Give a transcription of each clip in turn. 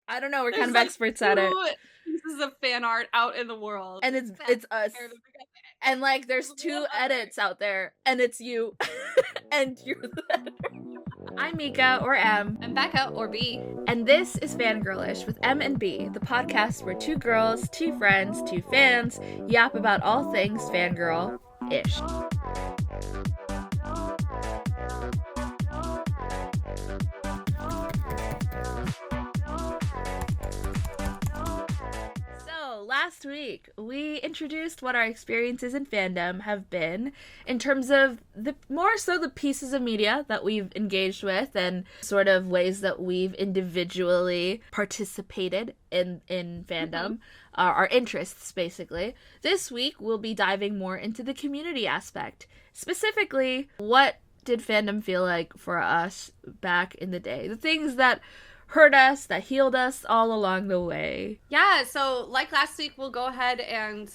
I don't know. We're kind There's of like experts at it. 2 pieces of fan art out in the world. And it's us. And like there's 2 edits out there and it's you. And you're the editor. I'm Mika, or M. I'm Becca, or B. And this is Fangirlish with M and B, the podcast where 2 girls, 2 friends, 2 fans yap about all things fangirl-ish. Last week, we introduced what our experiences in fandom have been in terms of more so the pieces of media that we've engaged with and sort of ways that we've individually participated in fandom, our interests, basically. This week, we'll be diving more into the community aspect. Specifically, what did fandom feel like for us back in the day? The things that hurt us, that healed us all along the way. Yeah, so like last week, we'll go ahead and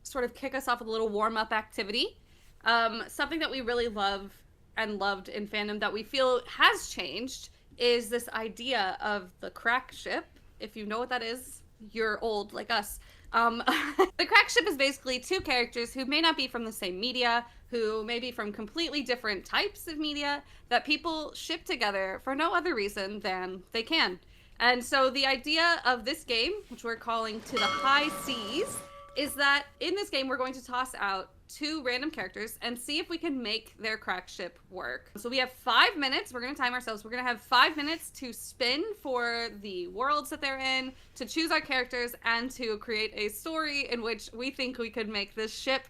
sort of kick us off with a little warm-up activity. Something that we really love and loved in fandom that we feel has changed is this idea of the crack ship. If you know what that is, you're old like us. The crack ship is basically 2 characters who may not be from the same media, who may be from completely different types of media, that people ship together for no other reason than they can. And so the idea of this game, which we're calling To the High Seas, is that in this game we're going to toss out 2 random characters and see if we can make their crack ship work. So we have 5 minutes. We're going to time ourselves. We're going to have 5 minutes to spin for the worlds that they're in, to choose our characters, and to create a story in which we think we could make this ship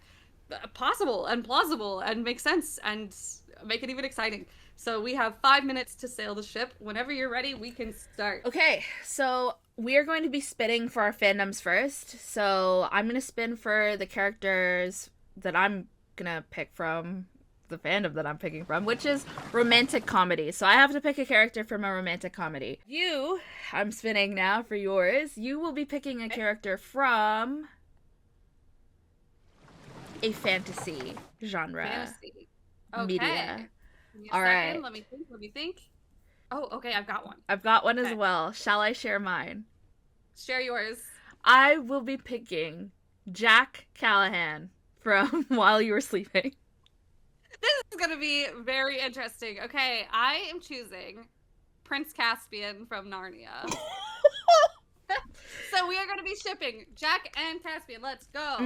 possible and plausible and make sense and make it even exciting. So we have 5 minutes to sail the ship. Whenever you're ready, we can start. Okay, so we are going to be spinning for our fandoms first. So I'm going to spin for the characters that I'm gonna pick from the fandom that I'm picking from, which is romantic comedy. So I have to pick a character from a romantic comedy. I'm spinning now for yours. You will be picking a character from a fantasy genre. Media. All right. Let me think. Oh, okay, I've got one. I've got one as well. Shall I share mine? Share yours. I will be picking Jack Callahan from While You Were Sleeping. This is going to be very interesting. Okay, I am choosing Prince Caspian from Narnia. So we are going to be shipping Jack and Caspian. Let's go.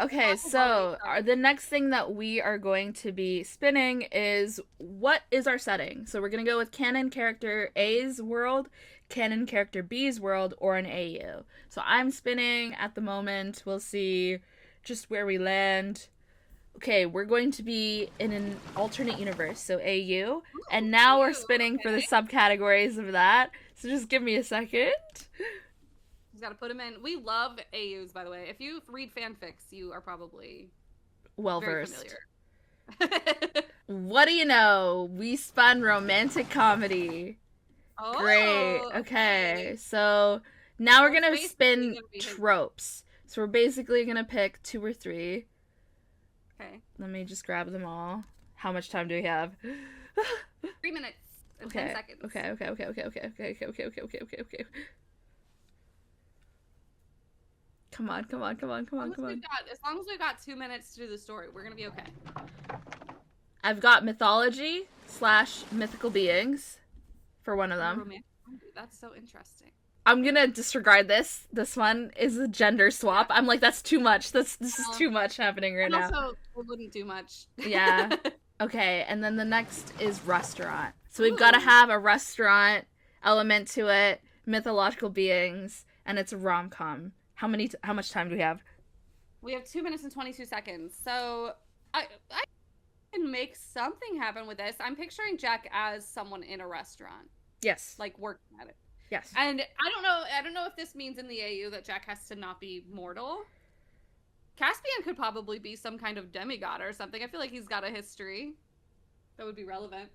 Okay, so the next thing that we are going to be spinning is what is our setting? So we're going to go with canon character A's world, canon character B's world, or an AU. So I'm spinning at the moment. We'll see just where we land. Okay, we're going to be in an alternate universe, so AU. And now we're spinning for the subcategories of that. So just give me a second. Just gotta put them in. We love AUs, by the way. If you read fanfics, you are probably well-versed. What do you know? We spun romantic comedy. Oh, great. Okay, so now we're gonna spin tropes. So we're basically gonna pick 2 or 3. Okay. Let me just grab them all. How much time do we have? 3 minutes and 10 seconds. Okay. Come on. As long as we've got 2 minutes to do the story, we're gonna be okay. I've got mythology/mythical beings for one of them. That's so interesting. I'm gonna disregard this. This one is a gender swap. I'm like, that's too much. This is too much happening right now. Also, we wouldn't do much. Yeah. Okay, and then the next is restaurant. So we've got to have a restaurant element to it, mythological beings, and it's a rom-com. How much time do we have? We have 2 minutes and 22 seconds. So I can make something happen with this. I'm picturing Jack as someone in a restaurant. Yes. Like working at it. Yes. And I don't know if this means in the AU that Jack has to not be mortal. Caspian could probably be some kind of demigod or something. I feel like he's got a history that would be relevant.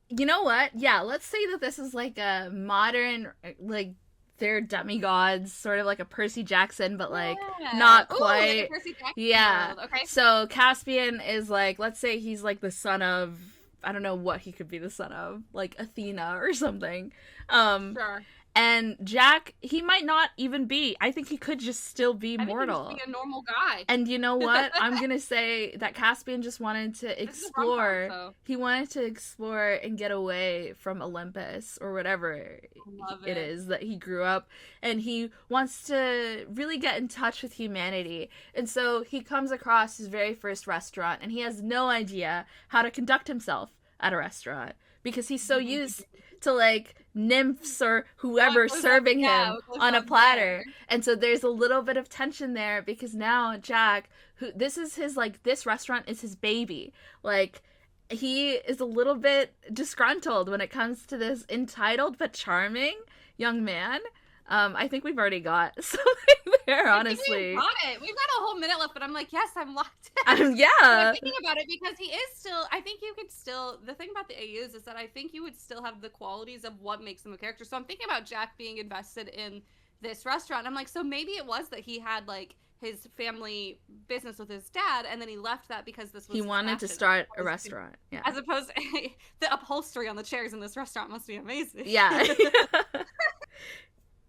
You know what? Yeah, let's say that this is like a modern, like, they're demigods, sort of like a Percy Jackson, but like not quite. Like a Percy Jackson yeah. world. Okay. So Caspian is like, let's say he's like the son of, I don't know what he could be the son of, like Athena or something. Sure. And Jack, he might not even be. I think he could just still be I think he mortal. could just be a normal guy. And you know what? I'm gonna say that Caspian just wanted to explore. He wanted to explore and get away from Olympus or whatever it is that he grew up, and he wants to really get in touch with humanity. And so he comes across his very first restaurant, and he has no idea how to conduct himself at a restaurant because he's so used to like nymphs or whoever serving him on a platter. And so there's a little bit of tension there because now Jack, this restaurant is his baby. Like, he is a little bit disgruntled when it comes to this entitled but charming young man. I think we've already got something there, honestly. We've got it. We've got a whole minute left, but I'm like, yes, I'm locked in. Yeah. I'm thinking about it because he is still, I think you could still, the thing about the AUs is that I think you would still have the qualities of what makes him a character. So I'm thinking about Jack being invested in this restaurant. I'm like, so maybe it was that he had like his family business with his dad, and then he left that because this was he wanted to start a restaurant. Yeah. As opposed to the upholstery on the chairs in this restaurant must be amazing. Yeah.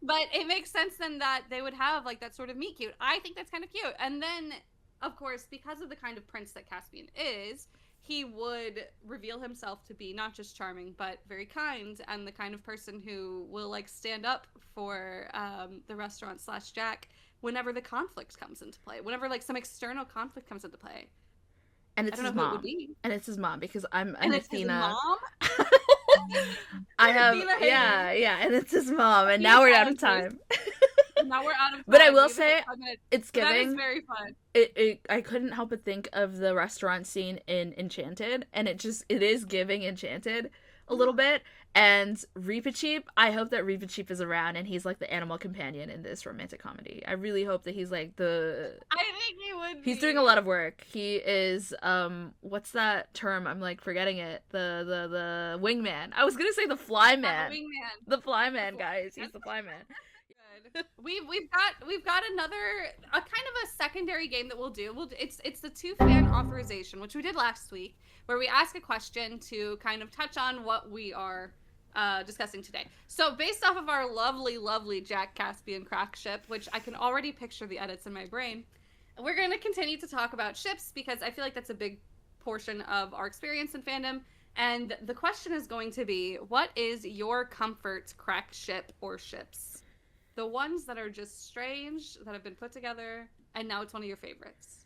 But it makes sense then that they would have like that sort of meet cute. I think that's kind of cute. And then, of course, because of the kind of prince that Caspian is, he would reveal himself to be not just charming, but very kind and the kind of person who will like stand up for the restaurant / Jack whenever the conflict comes into play, whenever like some external conflict comes into play. And it's his mom. And it's his mom because I'm an It's his mom? I have, yeah, and it's his mom, and now we're out of time. Now we're out of time. But I will say, it's giving. That is very fun. I couldn't help but think of the restaurant scene in Enchanted, and it is giving Enchanted a little bit. And Reepicheep, I hope that Reepicheep is around and he's like the animal companion in this romantic comedy. I really hope that he's like the... I think he would be. He's doing a lot of work. He is, what's that term? I'm like forgetting it. The wingman. I was gonna say the flyman. The wingman. The flyman, guys. He's the flyman. Good. We've got another kind of a secondary game that we'll do. It's the 2 fan authorization, which we did last week, where we ask a question to kind of touch on what we are discussing today. So based off of our lovely Jack Caspian crack ship, which I can already picture the edits in my brain, we're going to continue to talk about ships because I feel like that's a big portion of our experience in fandom. And the question is going to be, what is your comfort crack ship or ships? The ones that are just strange, that have been put together, and now it's one of your favorites.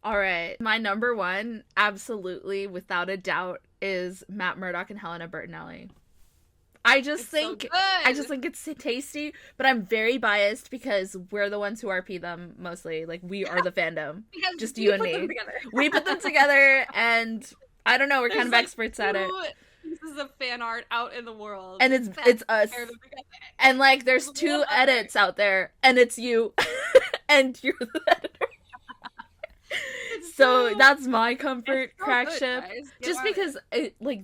All right. My number one, absolutely, without a doubt, is Matt Murdock and Helena Bertinelli. I just think it's tasty, but I'm very biased because we're the ones who RP them mostly. Like, we are the fandom. Just you and me. We put them together, and I don't know, we're kind of experts at it. Pieces of fan art out in the world. And it's us. And like, there's 2 edits out there, and it's you. And you're the editor. So that's my comfort crack ship. Just because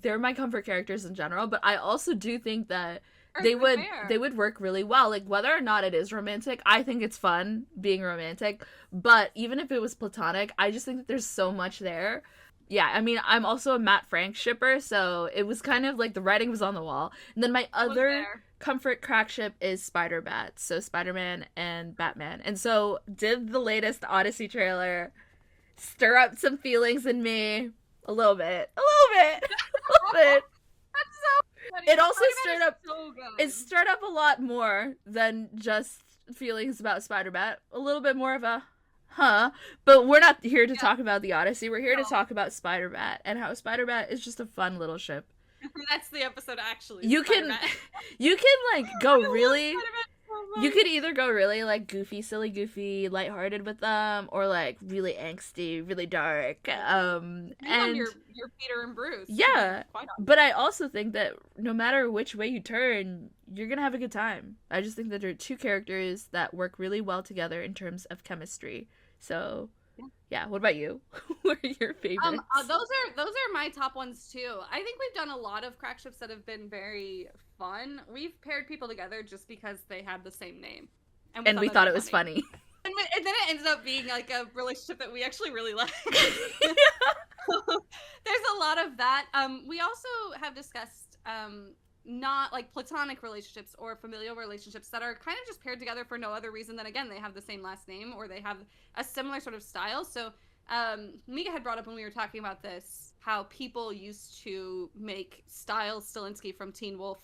they're my comfort characters in general, but I also do think that they would work really well. Like, whether or not it is romantic, I think it's fun being romantic. But even if it was platonic, I just think that there's so much there. Yeah, I mean, I'm also a Matt Frank shipper, so it was kind of like the writing was on the wall. And then my other comfort crack ship is Spider-Bat, so Spider-Man and Batman. And so did the latest Odyssey trailer stir up some feelings in me? A little bit. That's so funny. It also stirred up a lot more than just feelings about Spider-Bat. A little bit more of a but we're not here to talk about the Odyssey. We're here to talk about Spider-Bat and how Spider-Bat is just a fun little ship. That's the episode, actually. You can like go really. You could either go really like goofy, silly, goofy, lighthearted with them, or like really angsty, really dark. And your Peter and Bruce. Yeah, but I also think that no matter which way you turn, you're gonna have a good time. I just think that there are 2 characters that work really well together in terms of chemistry. So, yeah. What about you? What are your favorites? Those are my top ones too. I think we've done a lot of crack ships that have been very fun. We've paired people together just because they had the same name, and we thought it was funny. And then it ended up being like a relationship that we actually really like. There's a lot of that. We also have discussed not like platonic relationships or familial relationships that are kind of just paired together for no other reason than, again, they have the same last name or they have a similar sort of style. So Mika had brought up when we were talking about this how people used to make Styles Stilinski from Teen Wolf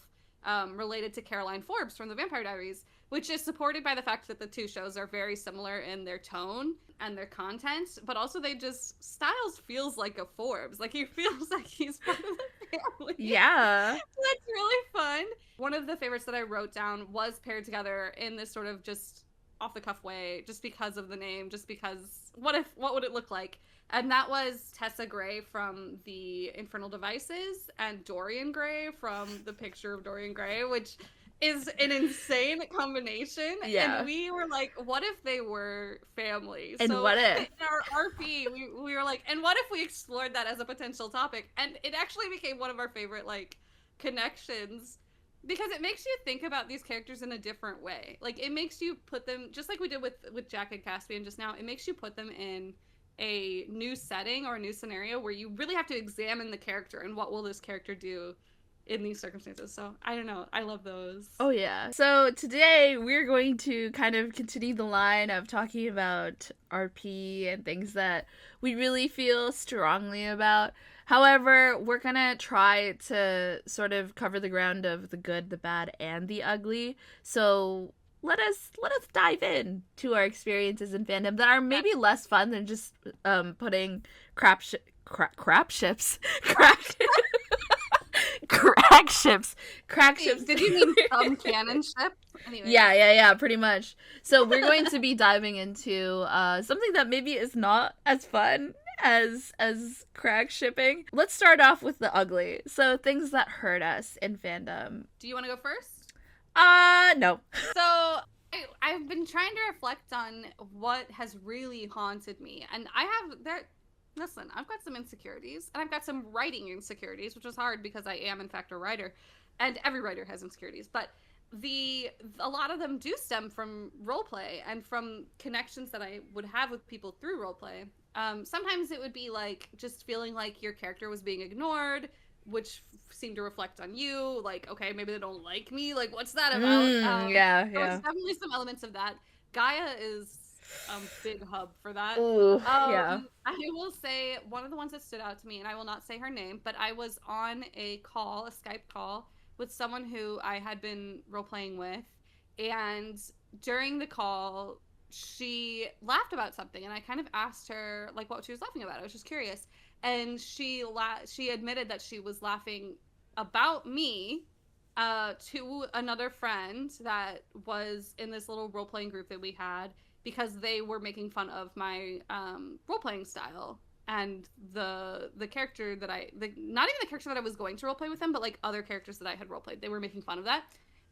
related to Caroline Forbes from the Vampire Diaries, which is supported by the fact that the two shows are very similar in their tone and their content, but also they just, Styles feels like a Forbes. Like, he feels like he's part of the family. Yeah. So that's really fun. One of the favorites that I wrote down was paired together in this sort of just off the cuff way, just because of the name, just because what would it look like? And that was Tessa Gray from the Infernal Devices and Dorian Gray from the Picture of Dorian Gray, which is an insane combination. Yeah. And we were like, what if they were family? And so what if? in our RP, we were like, and what if we explored that as a potential topic? And it actually became one of our favorite, like, connections, because it makes you think about these characters in a different way. Like, it makes you put them, just like we did with Jack and Caspian just now, it makes you put them in a new setting or a new scenario where you really have to examine the character and what will this character do in these circumstances. So I don't know, I love those. Oh yeah. So today we're going to kind of continue the line of talking about RP and things that we really feel strongly about. However, we're gonna try to sort of cover the ground of the good, the bad, and the ugly. So let us dive in to our experiences in fandom that are maybe less fun than just putting crack ships. Did you mean some canon ship? Anyway. Yeah, pretty much. So we're going to be diving into something that maybe is not as fun as crack shipping. Let's start off with the ugly. So things that hurt us in fandom. Do you want to go first? No. So I've been trying to reflect on what has really haunted me, and listen, I've got some insecurities, and I've got some writing insecurities, which is hard because I am in fact a writer, and every writer has insecurities, but a lot of them do stem from roleplay and from connections that I would have with people through roleplay. Sometimes it would be like just feeling like your character was being ignored, which seemed to reflect on you. Like, okay, maybe they don't like me. Like, what's that about? Yeah. There's definitely some elements of that. Gaia is big hub for that. Ooh, yeah. I will say one of the ones that stood out to me, and I will not say her name, but I was on a Skype call with someone who I had been role-playing with, and during the call, she laughed about something, and I kind of asked her, like, what she was laughing about. I was just curious. And she admitted that she was laughing about me to another friend that was in this little role-playing group that we had, because they were making fun of my role-playing style and the character that not even the character that I was going to roleplay with them, but like other characters that I had roleplayed. They were making fun of that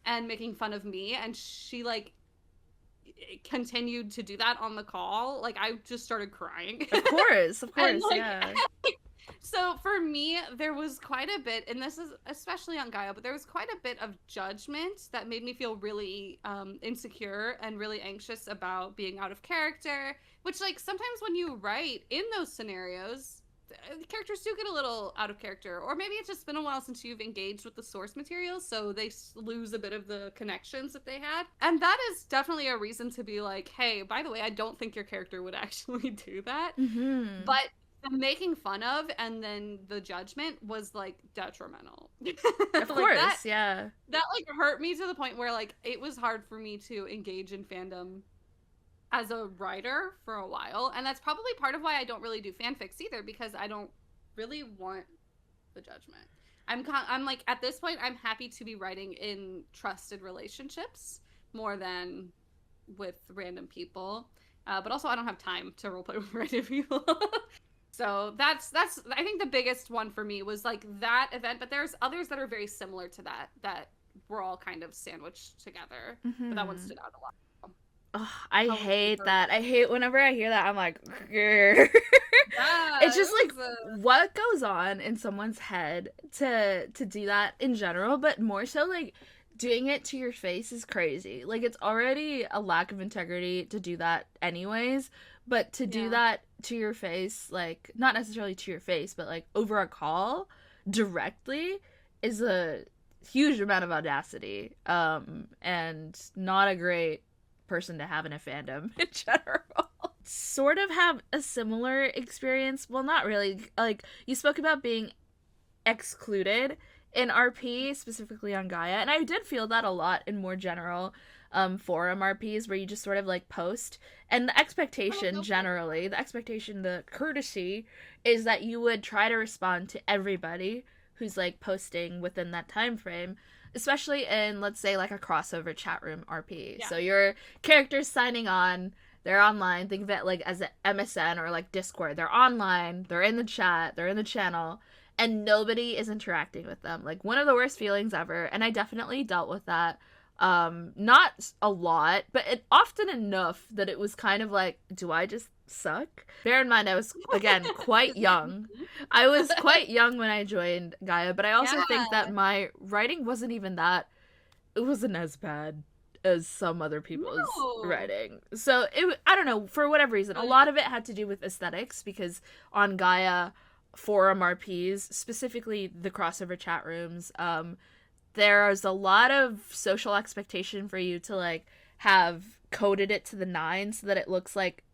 and making fun of me, and she like continued to do that on the call. Like, I just started crying. Of course, And, like, yeah. So for me, there was quite a bit, and this is especially on Gaia, but there was quite a bit of judgment that made me feel really insecure and really anxious about being out of character, which, like, sometimes when you write in those scenarios, the characters do get a little out of character, or maybe it's just been a while since you've engaged with the source material, so they lose a bit of the connections that they had. And that is definitely a reason to be like, hey, by the way, I don't think your character would actually do that. Mm-hmm. But the making fun of and then the judgment was like detrimental. Of course, yeah. That like hurt me to the point where like it was hard for me to engage in fandom as a writer for a while, and that's probably part of why I don't really do fanfics either, because I don't really want the judgment. I'm like, at this point, I'm happy to be writing in trusted relationships more than with random people, but also I don't have time to roleplay with random people. So that's I think the biggest one for me was like that event, but there's others that are very similar to that were all kind of sandwiched together. Mm-hmm. But that one stood out a lot. Oh, I hate that. I hate whenever I hear that. I'm like, grr. Yeah, it's just like what goes on in someone's head to do that in general, but more so like doing it to your face is crazy. Like, it's already a lack of integrity to do that anyways, but to do that to your face, like not necessarily to your face, but like over a call directly, is a huge amount of audacity, and not a great person to have in a fandom in general. Sort of have a similar experience. Well, not really. Like, you spoke about being excluded in RP, specifically on Gaia, and I did feel that a lot in more general forum RPs where you just sort of like post, and the expectation generally, the courtesy is that you would try to respond to everybody who's like posting within that time frame, especially in, let's say, like a crossover chat room RP. Yeah. So your character's signing on, they're online, think of it like as an MSN or like Discord. They're online, they're in the chat, they're in the channel, and nobody is interacting with them. Like, one of the worst feelings ever, and I definitely dealt with that. Not a lot, but often enough that it was kind of like, do I just suck? Bear in mind, I was, again, quite young. I was quite young when I joined Gaia, but I also think that my writing wasn't even that, it wasn't as bad as some other people's writing. So, I don't know, for whatever reason, a lot of it had to do with aesthetics, because on Gaia forum RPs, specifically the crossover chat rooms, there's a lot of social expectation for you to like have coded it to the nine so that it looks like,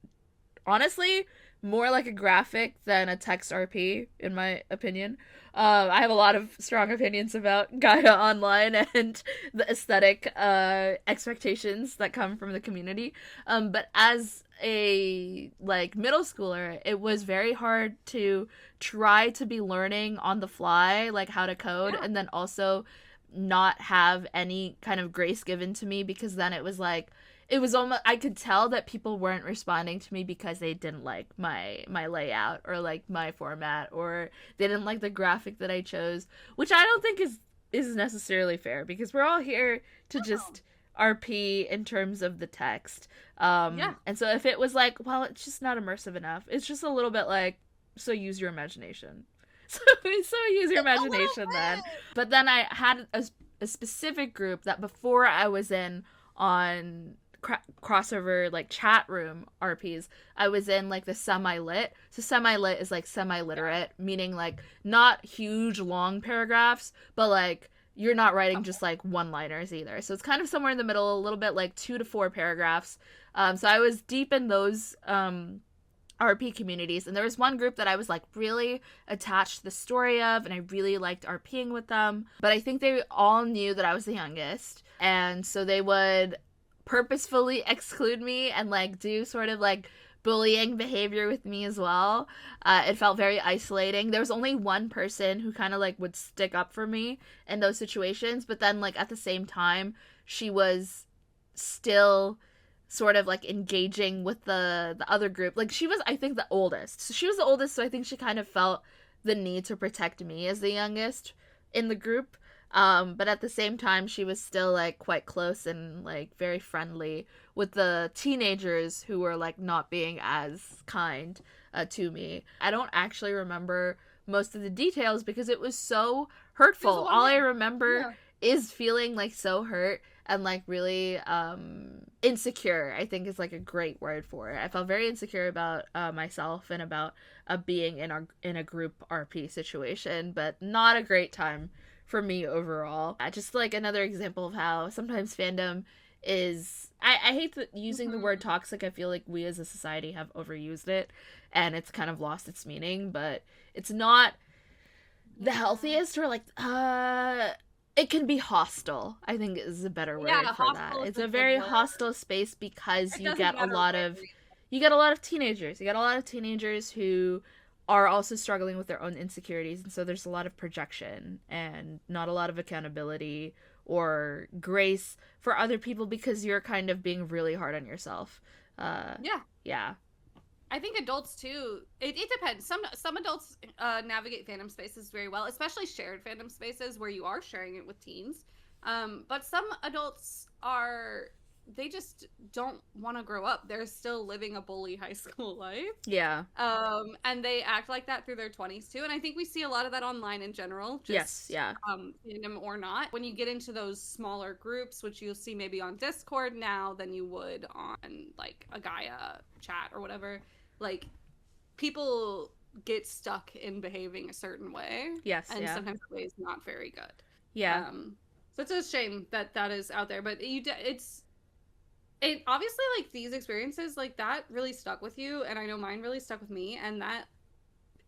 honestly, more like a graphic than a text RP, in my opinion. I have a lot of strong opinions about Gaia Online and the aesthetic expectations that come from the community. But as a like middle schooler, it was very hard to try to be learning on the fly, like how to code, and then also not have any kind of grace given to me, because then it was like, it was almost, I could tell that people weren't responding to me because they didn't like my layout or like my format, or they didn't like the graphic that I chose, which I don't think is necessarily fair, because we're all here to just RP in terms of the text. And so if it was like, well, it's just not immersive enough, it's just a little bit like, so use your imagination. So use your imagination then. But then I had a specific group that before I was in on crossover like chat room RPs, I was in like the semi-lit. So semi-lit is like semi-literate, meaning like not huge long paragraphs, but like you're not writing just like one-liners either. So it's kind of somewhere in the middle, a little bit like 2 to 4 paragraphs. So I was deep in those RP communities, and there was one group that I was like really attached to the story of, and I really liked RPing with them, but I think they all knew that I was the youngest, and so they would purposefully exclude me and like do sort of like bullying behavior with me as well. It felt very isolating. There was only one person who kind of like would stick up for me in those situations, but then like at the same time she was still sort of like engaging with the other group. Like, she was, I think, the oldest. So she was the oldest, so I think she kind of felt the need to protect me as the youngest in the group. But at the same time, she was still like quite close and like very friendly with the teenagers who were like not being as kind to me. I don't actually remember most of the details because it was so hurtful. All I remember is feeling like so hurt and like really insecure, I think is like a great word for it. I felt very insecure about myself and about being in a group RP situation, but not a great time for me overall. Just like another example of how sometimes fandom is, I hate using the word toxic. I feel like we as a society have overused it and it's kind of lost its meaning, but it's not the healthiest, or like it can be hostile, I think is a better word for that. It's a very hostile space because you get a lot of teenagers. You get a lot of teenagers who are also struggling with their own insecurities, and so there's a lot of projection and not a lot of accountability or grace for other people because you're kind of being really hard on yourself. Yeah. I think adults too, it depends. Some adults navigate fandom spaces very well, especially shared fandom spaces where you are sharing it with teens. But some adults they just don't want to grow up. They're still living a bully high school life. Yeah. And they act like that through their 20s too. And I think we see a lot of that online in general. Fandom or not. When you get into those smaller groups, which you'll see maybe on Discord now than you would on like a Gaia chat or whatever, like people get stuck in behaving a certain way. Yes. And sometimes the way is not very good. Yeah. So it's a shame that that is out there, but it obviously, like, these experiences like that really stuck with you, and I know mine really stuck with me, and that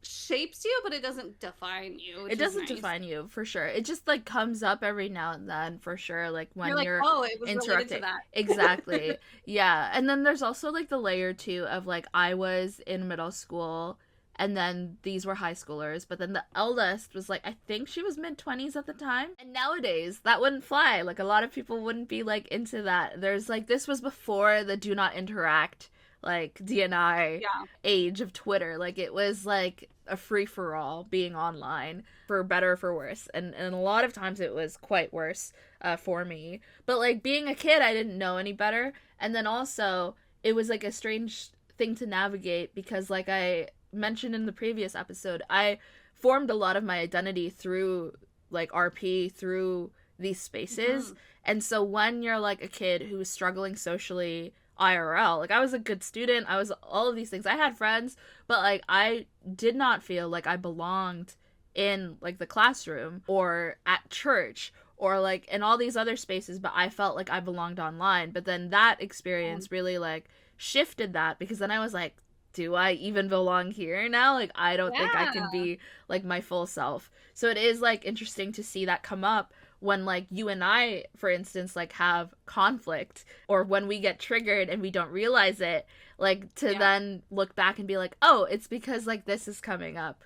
shapes you, but it doesn't define you, It which is doesn't nice. define you for sure. It just like comes up every now and then for sure, like You're when like, you're oh, it was related to interacting. that. Exactly. Yeah. And then there's also like the layer too of like I was in middle school and then these were high schoolers, but then the eldest was like I think she was mid 20s at the time. And nowadays that wouldn't fly. Like a lot of people wouldn't be like into that. There's like this was before the do not interact like DNI Yeah. age of Twitter. Like it was like a free for all being online for better or for worse. And a lot of times it was quite worse for me. But like being a kid, I didn't know any better. And then also it was like a strange thing to navigate because like I mentioned in the previous episode, I formed a lot of my identity through like RP through these spaces. Mm-hmm. And so when you're like a kid who's struggling socially IRL. Like I was a good student. I was all of these things. I had friends, but like I did not feel like I belonged in like the classroom or at church or like in all these other spaces, but I felt like I belonged online. But then that experience really like shifted that because then I was like, do I even belong here now? Like I don't think I can Yeah. be like my full self. So it is like interesting to see that come up when like you and I, for instance, like have conflict or when we get triggered and we don't realize it, like to Yeah. then look back and be like, oh, it's because like this is coming up.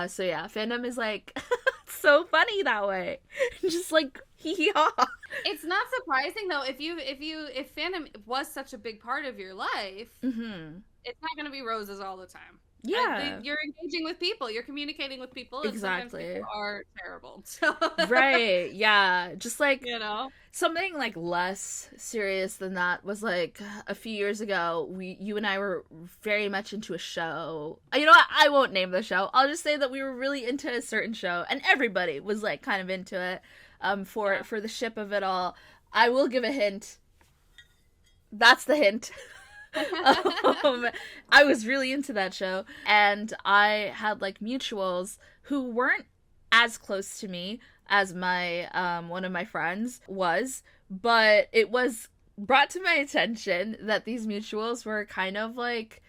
So yeah, fandom is like so funny that way. Just like hee hee ha. It's not surprising though if fandom was such a big part of your life, Mm-hmm. it's not going to be roses all the time. Yeah, You're engaging with people, you're communicating with people, and sometimes people exactly. are terrible. So, Right. Yeah. Just like you know, something like less serious than that was like a few years ago you and I were very much into a show. You know what? I won't name the show. I'll just say that we were really into a certain show and everybody was like kind of into it yeah. for the ship of it all. I will give a hint. That's the hint. um, I was really into that show, and I had like mutuals who weren't as close to me as my one of my friends was, but it was brought to my attention that these mutuals were kind of like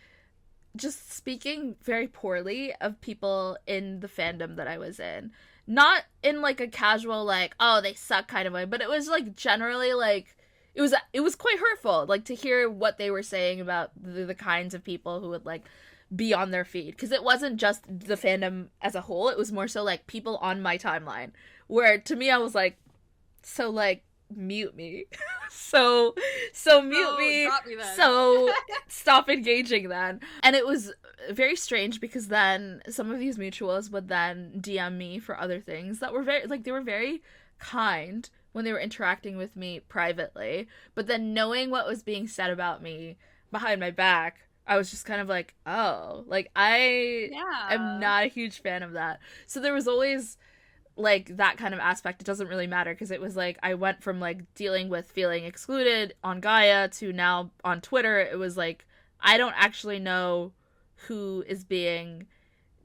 just speaking very poorly of people in the fandom that I was in. Not in like a casual like, oh, they suck kind of way, but it was like generally like it was quite hurtful like to hear what they were saying about the kinds of people who would like be on their feed because it wasn't just the fandom as a whole, it was more so like people on my timeline where to me I was like so like mute me. so so mute So me, drop me then. so stop engaging then. And it was very strange because then some of these mutuals would then DM me for other things that were very like they were very kind when they were interacting with me privately, but then knowing what was being said about me behind my back, I was just kind of like, oh, like I am Yeah. not a huge fan of that. So there was always like that kind of aspect. It doesn't really matter because it was like I went from like dealing with feeling excluded on Gaia to now on Twitter. It was like I don't actually know who is being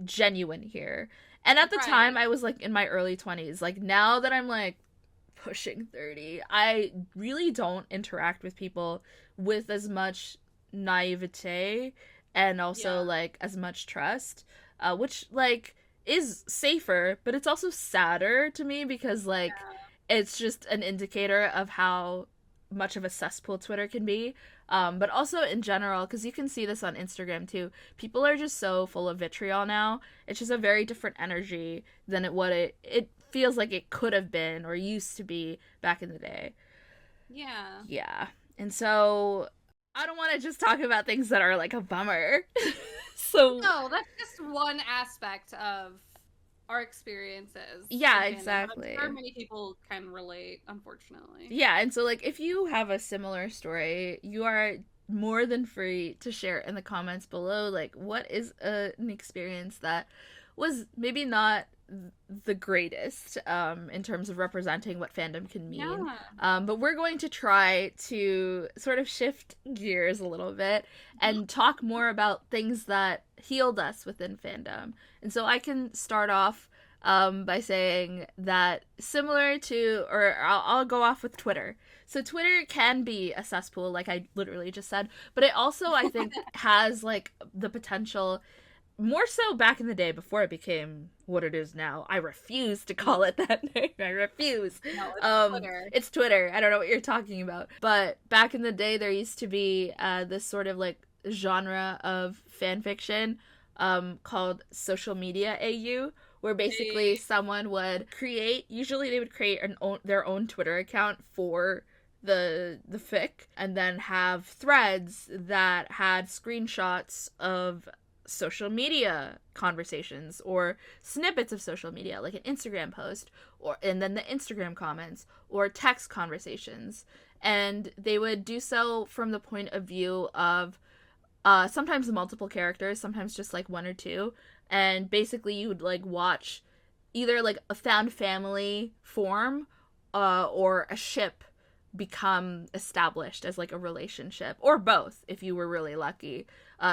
genuine here. And at the time Right. I was like in my early 20s. Like now that I'm like pushing 30, I really don't interact with people with as much naivete and also Yeah. like as much trust, which like is safer, but it's also sadder to me because like Yeah. it's just an indicator of how much of a cesspool Twitter can be. But also in general, because you can see this on Instagram too, people are just so full of vitriol now. It's just a very different energy than it feels like it could have been or used to be back in the day. Yeah. Yeah. And so I don't want to just talk about things that are like a bummer. So No, that's just one aspect of our experiences yeah, in fandom. I'm exactly. sure many people can relate, unfortunately. Yeah, and so like if you have a similar story, you are more than free to share in the comments below like what is an experience that was maybe not the greatest in terms of representing what fandom can mean. Yeah. But we're going to try to sort of shift gears a little bit and talk more about things that healed us within fandom. And so I can start off by saying that similar to, or I'll go off with Twitter. So Twitter can be a cesspool, like I literally just said, but it also, I think, has like the potential, more so back in the day before it became what it is now. I refuse to call it that name. I refuse. No, it's Twitter. It's Twitter. I don't know what you're talking about. But back in the day, there used to be this sort of like genre of fan fiction called social media AU, where basically someone would create, usually they would create their own Twitter account for the fic, and then have threads that had screenshots of social media conversations or snippets of social media, like an Instagram post, or and then the Instagram comments or text conversations. And they would do so from the point of view of sometimes multiple characters, sometimes just like one or two. And basically you would like watch either like a found family form or a ship become established as like a relationship, or both if you were really lucky,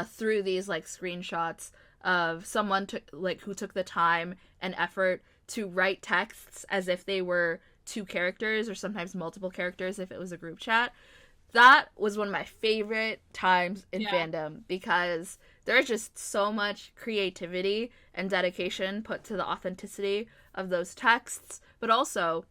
through these like screenshots of someone who took the time and effort to write texts as if they were two characters, or sometimes multiple characters if it was a group chat. That was one of my favorite times in fandom, because there's just so much creativity and dedication put to the authenticity of those texts. But also,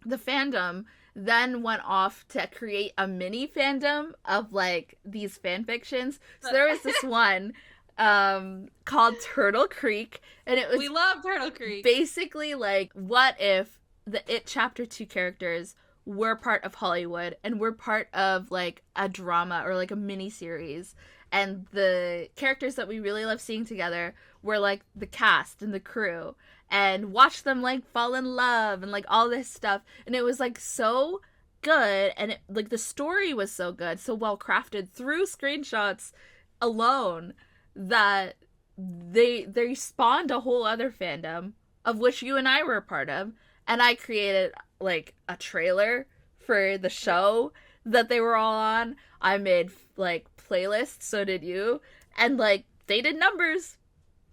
the fandom then went off to create a mini fandom of like these fan fictions. So there was this one called Turtle Creek, and it was, we love Turtle Creek, basically like, what if the It Chapter 2 characters were part of Hollywood and were part of like a drama or like a mini series, and the characters that we really love seeing together were like the cast and the crew, and watch them like fall in love and like all this stuff. And it was like so good, and it, like the story was so good, so well crafted through screenshots alone, that they spawned a whole other fandom, of which you and I were a part of. And I created like a trailer for the show that they were all on. I made like playlists, so did you. And like they did numbers.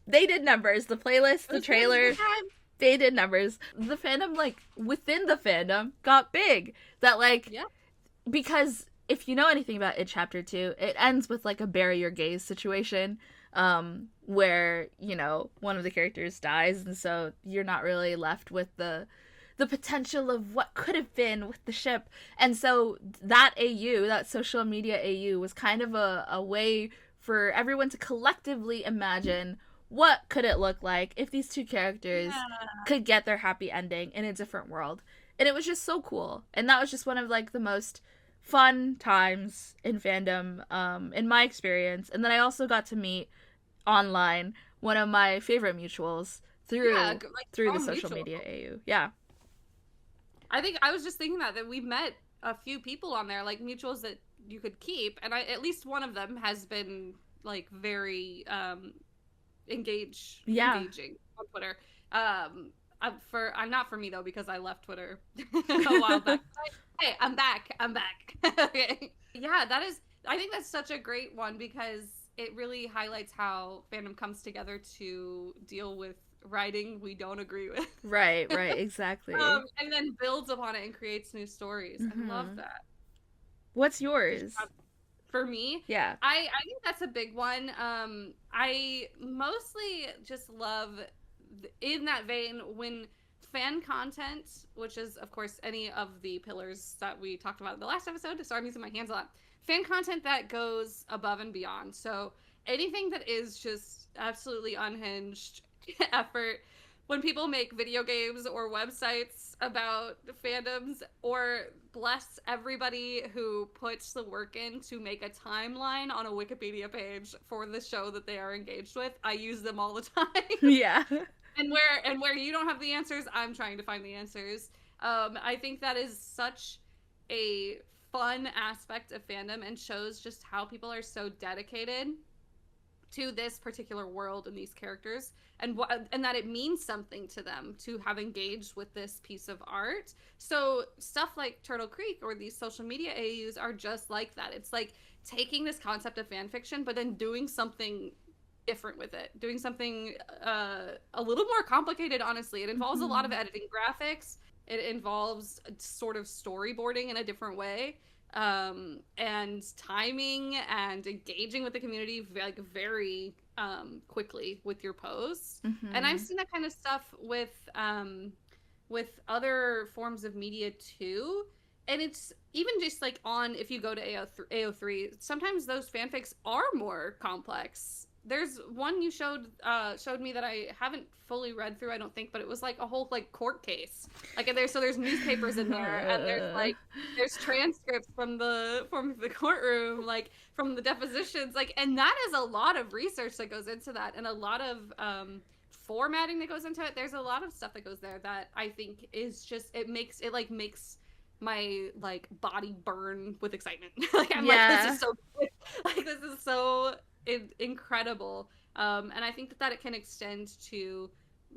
They did numbers. The playlist, the trailer, they did numbers. The fandom, like within the fandom, got big. That like, because if you know anything about It Chapter 2, it ends with like a bury your gaze situation, where, you know, one of the characters dies, and so you're not really left with the potential of what could have been with the ship. And so that AU, that social media AU, was kind of a way for everyone to collectively imagine what could it look like if these two characters could get their happy ending in a different world. And it was just so cool. And that was just one of like the most fun times in fandom, in my experience. And then I also got to meet online one of my favorite mutuals through the social media AU. Yeah. I think I was just thinking that we've met a few people on there, like mutuals that you could keep, and at least one of them has been like very engaging on Twitter. I'm not for me though, because I left Twitter a while back. Hey, I'm back. Okay. Yeah, I think that's such a great one, because it really highlights how fandom comes together to deal with writing we don't agree with. Right, exactly. And then builds upon it and creates new stories. I love that. What's yours? For me? Yeah. I think that's a big one. I mostly just love, in that vein, when fan content, which is, of course, any of the pillars that we talked about in the last episode, so I'm using my hands a lot, fan content that goes above and beyond. So anything that is just absolutely unhinged effort, when people make video games or websites about fandoms, or bless everybody who puts the work in to make a timeline on a Wikipedia page for the show that they are engaged with. I use them all the time. Yeah. And where you don't have the answers, I'm trying to find the answers. I think that is such a fun aspect of fandom, and shows just how people are so dedicated to this particular world and these characters, and that it means something to them to have engaged with this piece of art. So stuff like Turtle Creek or these social media AUs are just like that. It's like taking this concept of fan fiction, but then doing something different with it, doing something a little more complicated, honestly. It involves a lot of editing graphics. It involves sort of storyboarding in a different way, and timing and engaging with the community like very quickly with your posts. And I've seen that kind of stuff with other forms of media too. And it's even just like on, if you go to AO3, sometimes those fanfics are more complex. There's one you showed me that I haven't fully read through, I don't think, but it was like a whole like court case. Like there's newspapers in there, and there's transcripts from the courtroom, like from the depositions, like, and that is a lot of research that goes into that, and a lot of formatting that goes into it. There's a lot of stuff that goes there that I think is just, it makes my like body burn with excitement. Like I'm like, this is so good. Like this is so incredible. And I think that it can extend to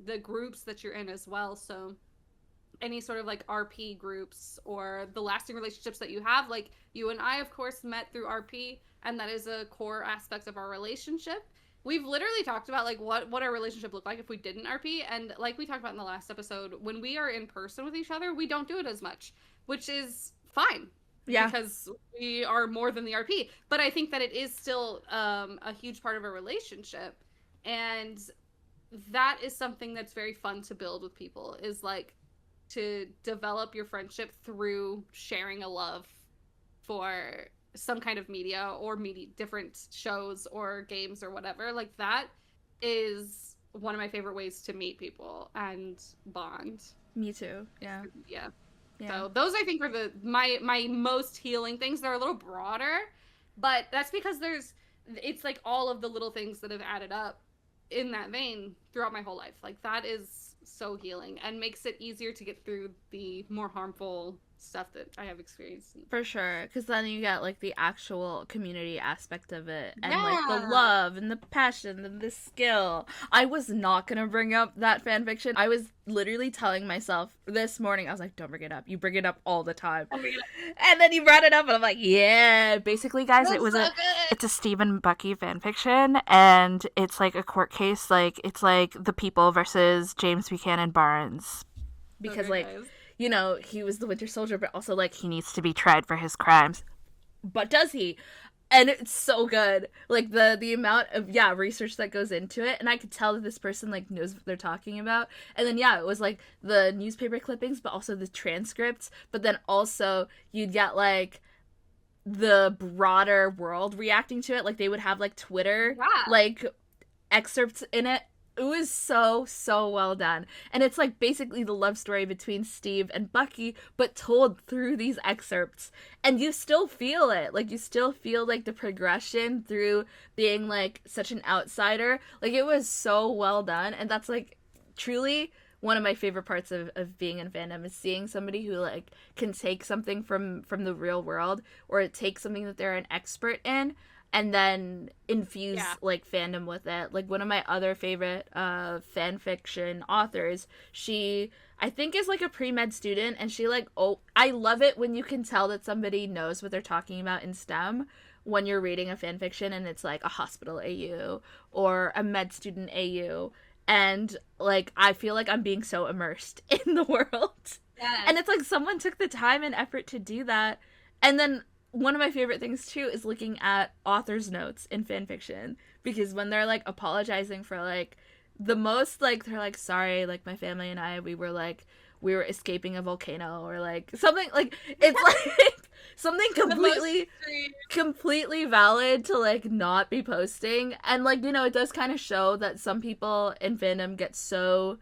the groups that you're in as well. So any sort of like RP groups or the lasting relationships that you have, like you and I of course met through RP, and that is a core aspect of our relationship. We've literally talked about like what our relationship looked like if we didn't RP, and like we talked about in the last episode, when we are in person with each other, we don't do it as much, which is fine. Yeah. Because we are more than the RP. But I think that it is still a huge part of a relationship. And that is something that's very fun to build with people, is like to develop your friendship through sharing a love for some kind of media or different shows or games or whatever. Like that is one of my favorite ways to meet people and bond. Me too. Yeah. Yeah. So those I think are my most healing things. They're a little broader, but that's because it's like all of the little things that have added up in that vein throughout my whole life. Like that is so healing and makes it easier to get through the more harmful stuff that I have experienced. For sure, because then you get like the actual community aspect of it, and like the love and the passion and the skill. I was not gonna bring up that fanfiction. I was literally telling myself this morning, I was like, don't bring it up. You bring it up all the time. And then you brought it up and I'm like, yeah. Basically, guys, it's a Steve and Bucky fanfiction, and it's like a court case. Like it's like the people versus James Buchanan Barnes, because like nice. You know, he was the Winter Soldier, but also, like, he needs to be tried for his crimes. But does he? And it's so good. Like, the amount of, research that goes into it. And I could tell that this person, like, knows what they're talking about. And then, it was, like, the newspaper clippings, but also the transcripts. But then also, you'd get, like, the broader world reacting to it. Like, they would have, like, Twitter, like, excerpts in it. It was so, so well done. And it's like basically the love story between Steve and Bucky, but told through these excerpts. And you still feel it. Like, you still feel like the progression through being like such an outsider. Like, it was so well done. And that's like truly one of my favorite parts of being in fandom, is seeing somebody who like can take something from the real world, or take something that they're an expert in, and then infuse like fandom with it. Like one of my other favorite fan fiction authors, she I think is like a pre-med student, and she like, I love it when you can tell that somebody knows what they're talking about in STEM when you're reading a fan fiction and it's like a hospital AU or a med student AU, and like I feel like I'm being so immersed in the world. Yes. And it's like someone took the time and effort to do that. And then one of my favorite things too is looking at author's notes in fanfiction, because when they're like apologizing for like the most, like they're like, sorry, like my family and I, we were escaping a volcano, or like something, like it's like something completely valid to like not be posting. And like, you know, it does kind of show that some people in fandom get so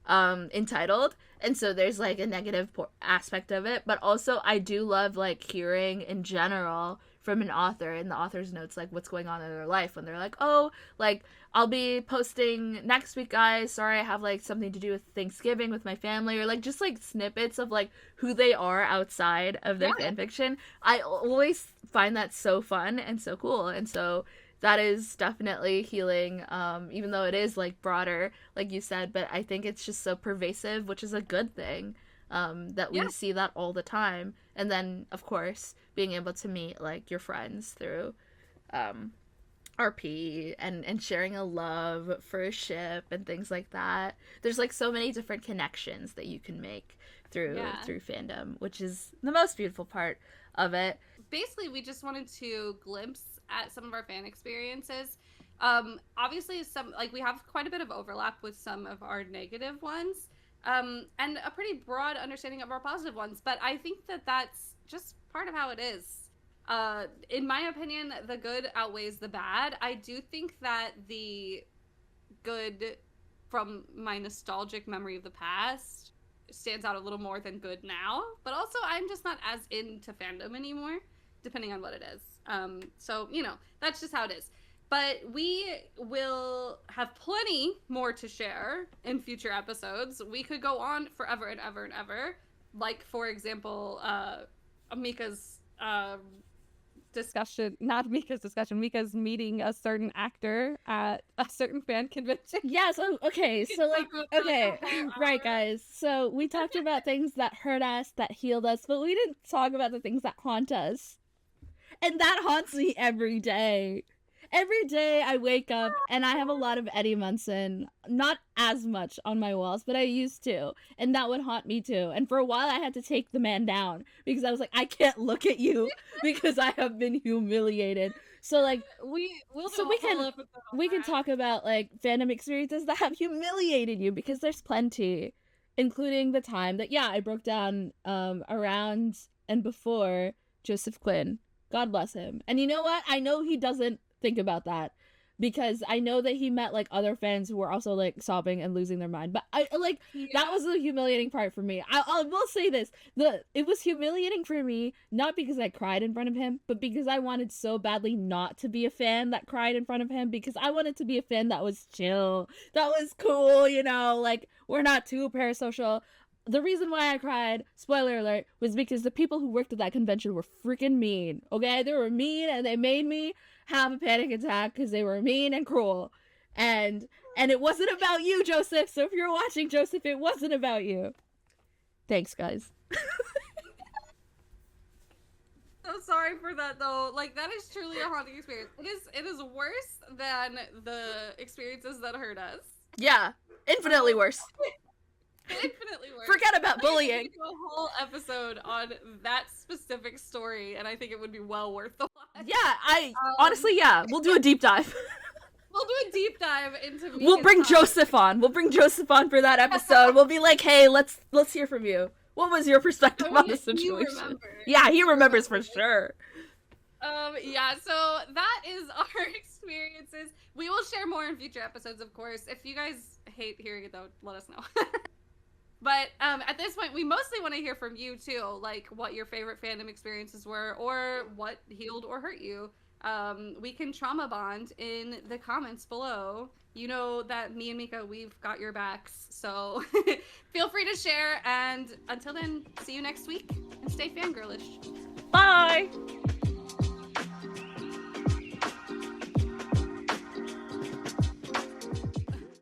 entitled, and so there's like a negative aspect of it. But also I do love like hearing in general from an author in the author's notes like what's going on in their life, when they're like, oh, like I'll be posting next week, guys, sorry, I have like something to do with Thanksgiving with my family, or like just like snippets of like who they are outside of their fanfiction. I always find that so fun and so cool, and so that is definitely healing, even though it is like broader, like you said. But I think it's just so pervasive, which is a good thing, that we see that all the time. And then, of course, being able to meet like your friends through RP and sharing a love for a ship and things like that. There's like so many different connections that you can make through fandom, which is the most beautiful part of it. Basically, we just wanted to glimpse at some of our fan experiences. Obviously, some like we have quite a bit of overlap with some of our negative ones, and a pretty broad understanding of our positive ones. But I think that that's just part of how it is. In my opinion, the good outweighs the bad. I do think that the good from my nostalgic memory of the past stands out a little more than good now. But also, I'm just not as into fandom anymore, depending on what it is. So, you know, that's just how it is. But we will have plenty more to share in future episodes. We could go on forever and ever and ever. Like, for example, Mika's discussion, not Mika's discussion, Mika's meeting a certain actor at a certain fan convention. Yeah, so, okay, so, like, okay, right, guys. So, we talked about things that hurt us, that healed us, but we didn't talk about the things that haunt us. And that haunts me every day. Every day I wake up and I have a lot of Eddie Munson, not as much on my walls, but I used to, and that would haunt me too. And for a while I had to take the man down because I was like, I can't look at you because I have been humiliated. So like we can talk about like fandom experiences that have humiliated you, because there's plenty, including the time that I broke down around and before Joseph Quinn. God bless him. And you know what? I know he doesn't think about that, because I know that he met like other fans who were also like sobbing and losing their mind. But I like that was the humiliating part for me. I will say this: it was humiliating for me not because I cried in front of him, but because I wanted so badly not to be a fan that cried in front of him, because I wanted to be a fan that was chill, that was cool, you know, like we're not too parasocial. The reason why I cried, spoiler alert, was because the people who worked at that convention were freaking mean, okay? They were mean, and they made me have a panic attack because they were mean and cruel. And it wasn't about you, Joseph. So if you're watching, Joseph, it wasn't about you. Thanks, guys. So sorry for that, though. Like, that is truly a haunting experience. It is worse than the experiences that hurt us. Yeah, infinitely worse. Infinitely worse. Forget about bullying. We could do a whole episode on that specific story, and I think it would be well worth the watch. Yeah, honestly, we'll do a deep dive. We'll do a deep dive into Mika's We'll bring Joseph on. We'll bring Joseph on for that episode. We'll be like, hey, let's hear from you. What was your perspective on the situation? Yeah, he remembers for sure. So that is our experiences. We will share more in future episodes, of course. If you guys hate hearing it, though, let us know. But at this point, we mostly want to hear from you, too, like what your favorite fandom experiences were or what healed or hurt you. We can trauma bond in the comments below. You know that me and Mika, we've got your backs. So feel free to share. And until then, see you next week and stay fangirlish. Bye!